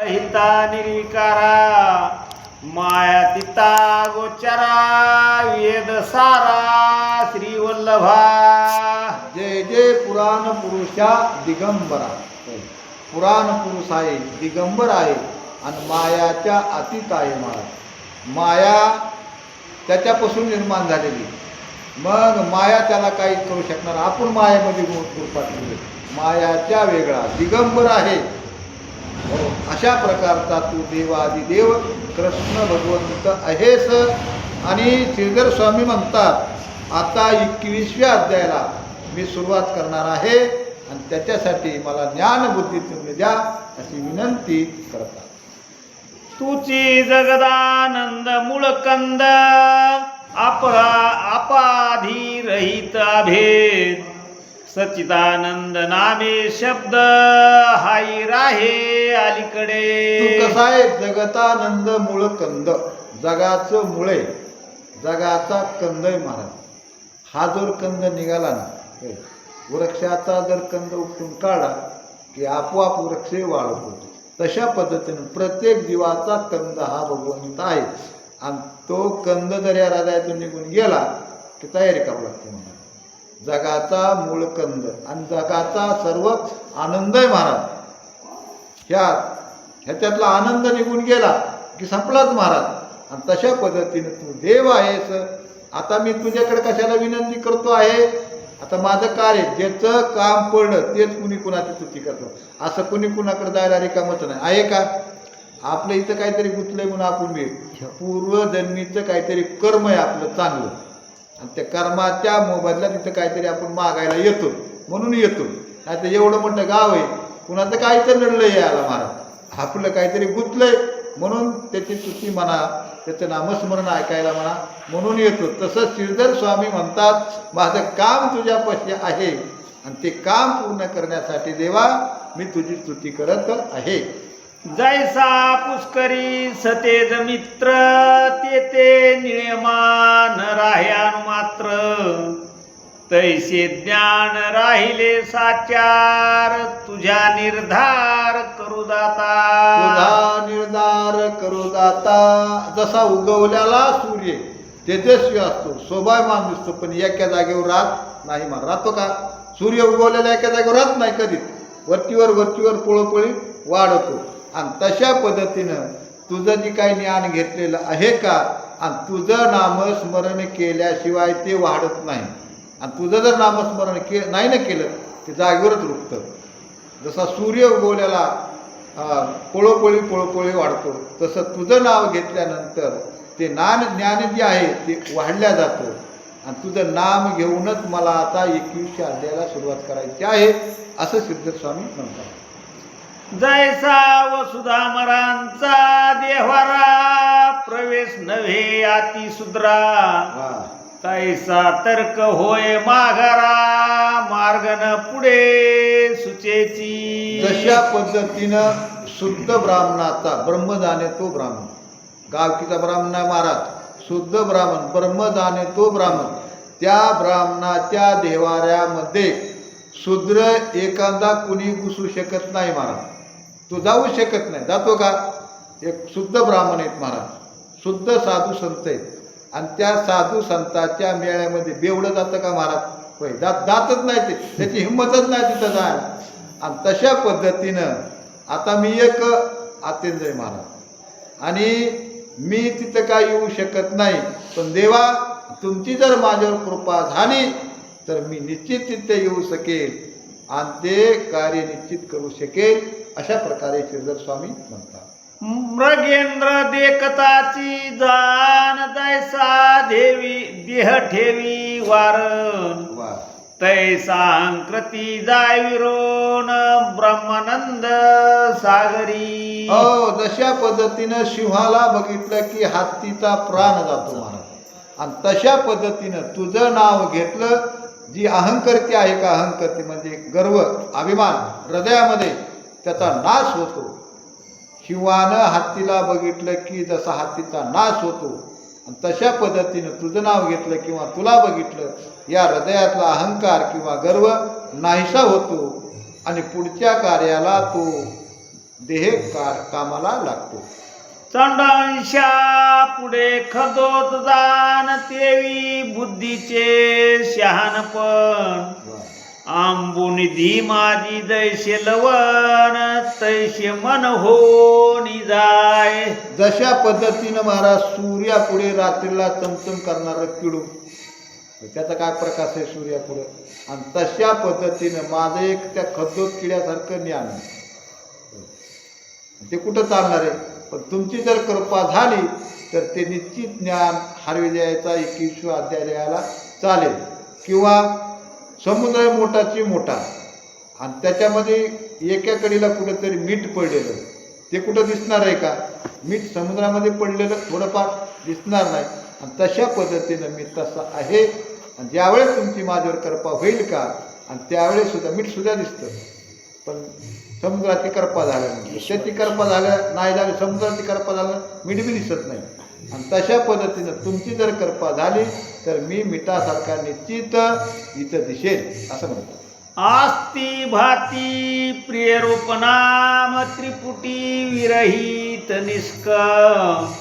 हिता निर्विकारा मायातीता गोचरा वेद सारा श्री वल्लभा. जय जय पुराण पुरुषा दिगंबरा. पुराण पुरुष आहे, दिगंबर आहे आणि मायाच्या अतीत आहे. माया त्याच्यापासून निर्माण झालेली, मग माया त्याला काही करू शकणार. आपण मायेमध्ये रूपात गेले, मायाच्या वेगळा दिगंबर आहे. अशा प्रकारचा तू देवादिदेव कृष्ण भगवंत आहेस. आणि श्रीधर स्वामी म्हणतात आता 21व्या अध्यायाला मी सुरुवात करणार आहे आणि त्याच्यासाठी मला ज्ञानबुद्धी तुम्ही द्या अशी विनंती करतात. तुची जगदानंद मूळकंद अपाधी रहित अभेद सच्चिदानंद नामे शब्द हाई राहे अलीकडे. तू कसा आहे? जगतानंद मूळकंद, जगाचं मुळे, जगाचा कंद आहे महाराज. हा जर कंद निघाला ना, वृक्षाचा जर कंद उपटून काढला की आपोआप वृक्ष वाढतो. तशा पद्धतीने प्रत्येक जीवाचा कंद हा भगवंत आहे. आणि तो कंद जर या हृदयातून निघून गेला की तयारी करावी लागते महाराज. जगाचा मूळ कंद आणि जगाचा सर्व आनंद आहे महाराज. ह्याच्यातला आनंद निघून गेला की संपलाच महाराज. आणि तशा पद्धतीने तू देव आहेस. आता मी तुझ्याकडे कशाला विनंती करतो आहे? आता माझं कार्य, ज्याचं काम पडलं तेच कुणी कुणाची स्तुती करतो. असं कुणी कुणाकडे जायला रिकामच नाही आहे का? आपलं इथं काहीतरी गुंतलंय म्हणून आपण पूर्वजन्मीचं काहीतरी कर्म आहे आपलं चांगलं, आणि त्या कर्माच्या मोबदल्यात तिथं काहीतरी आपण मागायला येतो म्हणून येतो. नाही तर एवढं मोठं गाव आहे, कुणाचं काही तर नडलंय यायला महाराज. आपलं काहीतरी गुंतलंय म्हणून त्याची स्तुती म्हणा, त्याचं नामस्मरण ऐकायला म्हणा म्हणून येतो. तसं श्रीधर स्वामी म्हणतात माझं काम तुझ्यापाशी आहे आणि ते काम पूर्ण करण्यासाठी देवा मी तुझी स्तुती करत आहे. जैसा पुष्करी सतेज मित्र तेथे निळेमान राह्यान मात्र तैसे ज्ञान राहिले साचार तुझ्या निर्धार करू दाता. तुझा निर्धार करू दाता. जसा उगवल्याला सूर्य तेजस्वी असतो, शोभायमान दिसतो, पण एका जागेवर राहत नाही. राहतो का? सूर्य उगवलेला एका जागेवर राहत नाही कधीच. वरतीवर पळोपळी वाढतो. आणि तशा पद्धतीनं तुझं जे काही ज्ञान घेतलेलं आहे का, आणि तुझं नामस्मरण केल्याशिवाय ते वाढत नाही. आणि तुझं जर नामस्मरण नाही ना केलं ते जागेवरच रुकतं. जसा सूर्य उगवल्याला पळोपळी वाढतो, तसं तुझं नाव घेतल्यानंतर ते ज्ञान जे आहे ते वाढल्या जातं. आणि तुझं नाम घेऊनच मला आता 21व्या अध्यायाला सुरुवात करायची आहे असं सिद्धेश्वर स्वामी म्हणतात. जैसा वसुधामरांचा देवारा प्रवेश नव्हे अति सुद्रा तैसा तर्क होय माघारा मार्गन पुढे सुचेची. जशा पद्धतीनं शुद्ध ब्राह्मणाचा ब्रह्म जाणे तो ब्राह्मण, गावकीचा ब्राह्मण आहे महाराज, शुद्ध ब्राह्मण ब्रह्म जाणे तो ब्राह्मण. त्या ब्राह्मणाच्या देवाऱ्यामध्ये शूद्र एखादा कुणी घुसू शकत नाही महाराज. तो जाऊ शकत नाही. जातो का? एक शुद्ध ब्राह्मण आहेत महाराज, शुद्ध साधू संत आहेत. आणि त्या साधू संतांच्या मेळ्यामध्ये बेवडं जातं का महाराज? होय, जातच नाही. ते त्याची हिंमतच नाही तिथं जायला. आणि तशा पद्धतीनं आता मी एक आतेंद्र महाराज आणि मी तिथं काय येऊ शकत नाही, पण देवा तुमची जर माझ्यावर कृपा झाली तर मी निश्चित तिथे येऊ शकेल आणि ते कार्य निश्चित करू शकेल. अशा प्रकारे श्रीधर स्वामी म्हणतात. मृगेंद्र देखताची जाण दैसा देह ठेवी वारण तैसा अंकृती जायविरोन ब्रह्मानंद सागरी. हो, जशा पद्धतीनं सिंहाला बघितलं की हत्तीचा प्राण जातो महाराज. आणि तशा पद्धतीनं तुझं नाव घेतलं, जी अहंकर्ती आहे का, अहंकर्ती म्हणजे गर्व अभिमान हृदयामध्ये, त्याचा नाश होतो. शिवानं हत्तीला बघितलं की जसा हत्तीचा नाश होतो, आणि तशा पद्धतीनं तुझं नाव घेतलं किंवा तुला बघितलं या हृदयातला अहंकार किंवा गर्व नाहीसा होतो आणि पुढच्या कार्याला तो देह कामाला लागतो. चंडांशा पुढे खदोत जाण तेवी बुद्धीचे शहाणपण आंबुनिधी माझी जैसे लवण तैसे मन होनी जाय. जशा पद्धतीनं महाराज सूर्यापुढे रात्रीला चमचम करणारं किडू, त्याचा काय प्रकाश आहे सूर्यापुढे, आणि तशा पद्धतीनं माझं एक त्या खद्दोत किड्यासारखं ज्ञान आहे. ते कुठं चालणार आहे? पण तुमची जर कृपा झाली तर ते निश्चित ज्ञान हरविजयाचा 21 अध्यायाला चालेल. किंवा समुद्र आहे मोठाची मोठा, आणि त्याच्यामध्ये एका कडीला कुठंतरी मीठ पडलेलं, ते कुठं दिसणार आहे का? मीठ समुद्रामध्ये पडलेलं थोडंफार दिसणार नाही. आणि तशा पद्धतीनं मी तसा आहे. आणि ज्यावेळेस तुमची माझ्यावर कृपा होईल का, आणि त्यावेळेस सुद्धा मीठ सुद्धा दिसतं, पण समुद्राची कृपा झाल्यानंतर त्याची कृपा झाल्या नाही झाली, समुद्राची कृपा झालं मीठ बी दिसत नाही. आणि तशा पद्धतीनं तुमची जर कृपा झाली तर मी मिठासारखा निश्चित इथं दिसेल असं म्हणतो. आस्ती भाती प्रिय रूप नाम त्रिपुटी विरहित निष्कम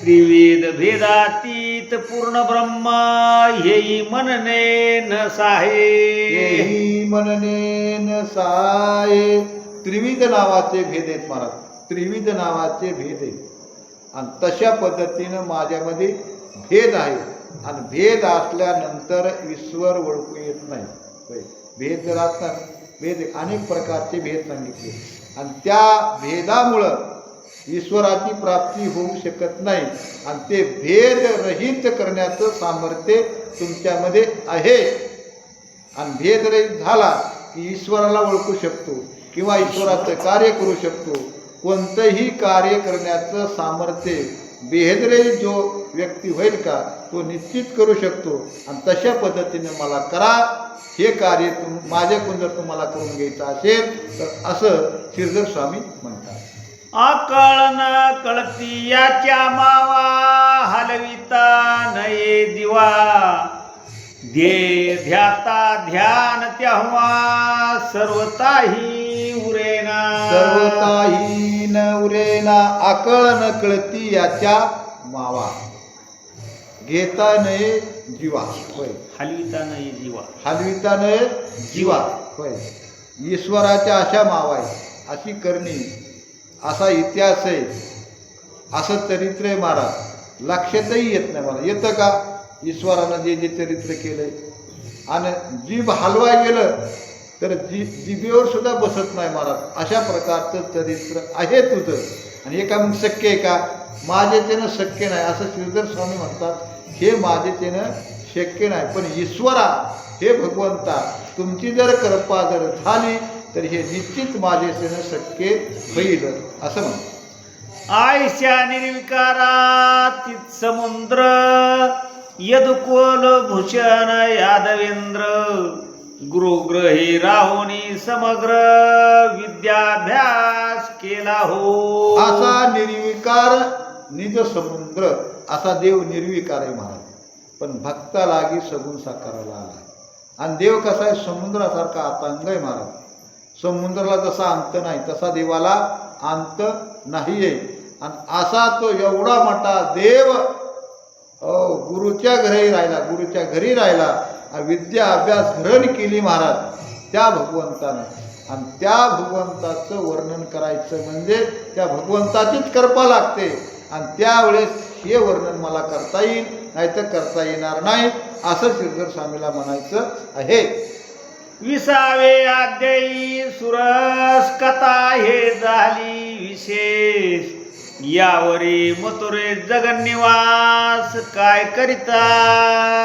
त्रिवेद भेदातीत पूर्ण ब्रह्म हेई मनने न साहे. येही मनने न साये. त्रिविध नावाचे भेद आहेत महाराज, त्रिविध नावाचे भेद आहेत. आणि तशा पद्धतीनं माझ्यामध्ये भेद आहे. आणि भेद असल्यानंतर ईश्वर ओळखू येत नाही. भेद जर असतात, भेद अनेक प्रकारचे भेद सांगितले, आणि त्या भेदामुळं ईश्वराची प्राप्ती होऊ शकत नाही. आणि ते भेद रहित करण्याचं सामर्थ्य तुमच्यामध्ये आहे. आणि भेद रहित झाला की ईश्वराला ओळखू शकतो, किंवा ईश्वराचं कार्य करू शकतो. कोणतंही कार्य करण्याचं सामर्थ्य भेदरहित जो व्यक्ती होईल का तो निश्चित करू शकतो. आणि तशा पद्धतीने मला करा, हे कार्य माझ्याकडून जर तुम्हाला करून घ्यायचं असेल तर असं श्रीधर स्वामी म्हणतात. अकळ न कळती याच्या मावा हलविता नये दिवा दे ध्याता ध्यान तेव्हा सर्वताही उरेना. सर्वताही न उरेना. अकळ न कळती याच्या मावा घेता नये जीवा. होय, हलविता नये जीवा. हलविता नये जीवा. होय, ईश्वराच्या अशा मावा आहे, अशी करणी, असा इतिहास आहे, असं चरित्र आहे महाराज. लक्षातही येत नाही मला. येतं का? ईश्वरानं जे जे चरित्र केलंय. आणि जीभ हलवाय गेलं तर जिभेवर सुद्धा बसत नाही महाराज. अशा प्रकारचं चरित्र आहे तुझं. आणि हे का मग शक्य आहे का? माझ्याच्यानं शक्य नाही असं श्रीधर स्वामी म्हणतात. हे माझ्याच्यानं शक्य नाही, पण ईश्वरा, हे भगवंता, तुमची जर कृपा जर झाली तर हे निश्चित माझ्याच्यानं शक्य होईल असं म्हणतात. आयशा निर्विकारात समुद्र यदुकोल भूषण यादवेंद्र गुरुग्रही राहुनी समग्र विद्याभ्यास केला हो. असा निर्विकार निज समुद्र, असा देव निर्विकार आहे महाराज. पण भक्ता लागी सगुण साकाराला आला. आणि देव कसा आहे? समुद्रासारखा अतांग आहे महाराज. समुद्राला जसा अंत नाही तसा देवाला अंत नाही आहे. आणि असा तो एवढा मोठा देव गुरुच्या घरी राहिला, गुरुच्या घरी राहिला, विद्या अभ्यास ग्रहण केली महाराज त्या भगवंतानं. आणि त्या भगवंताचं वर्णन करायचं म्हणजे त्या भगवंताचीच कृपा लागते. आणि त्यावेळेस हे वर्णन मला करता येईल, नाही तर करता येणार नाही असं श्रीधर स्वामीला म्हणायचं आहे. 20वे अध्यायी सुरस कथा हे झाली विशेष. यावरी मथुरे जगन्निवास काय करिता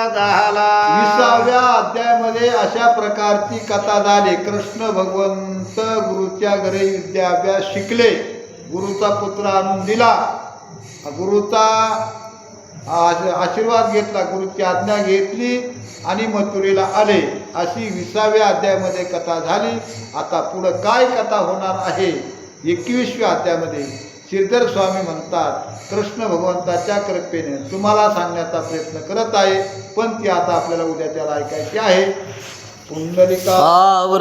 झाला. 20व्या अध्यायामध्ये अशा प्रकारची कथा झाली. कृष्ण भगवंत गुरुच्या घरी विद्याभ्यास शिकले, गुरुचा पुत्र आणून दिला, गुरुचा आशीर्वाद घेतला, गुरुची आज्ञा घेतली आणि मथुरेला आले. अशी 20व्या अध्यायामध्ये कथा झाली. आता पुढं काय कथा होणार आहे 21व्या अध्यायामध्ये श्रीधर स्वामी म्हणतात, कृष्ण भगवंताच्या कृपेने तुम्हाला सांगण्याचा प्रयत्न करत आहे, पण ती आता आपल्याला उद्याच्याला ऐकायची आहे. पुंडलिका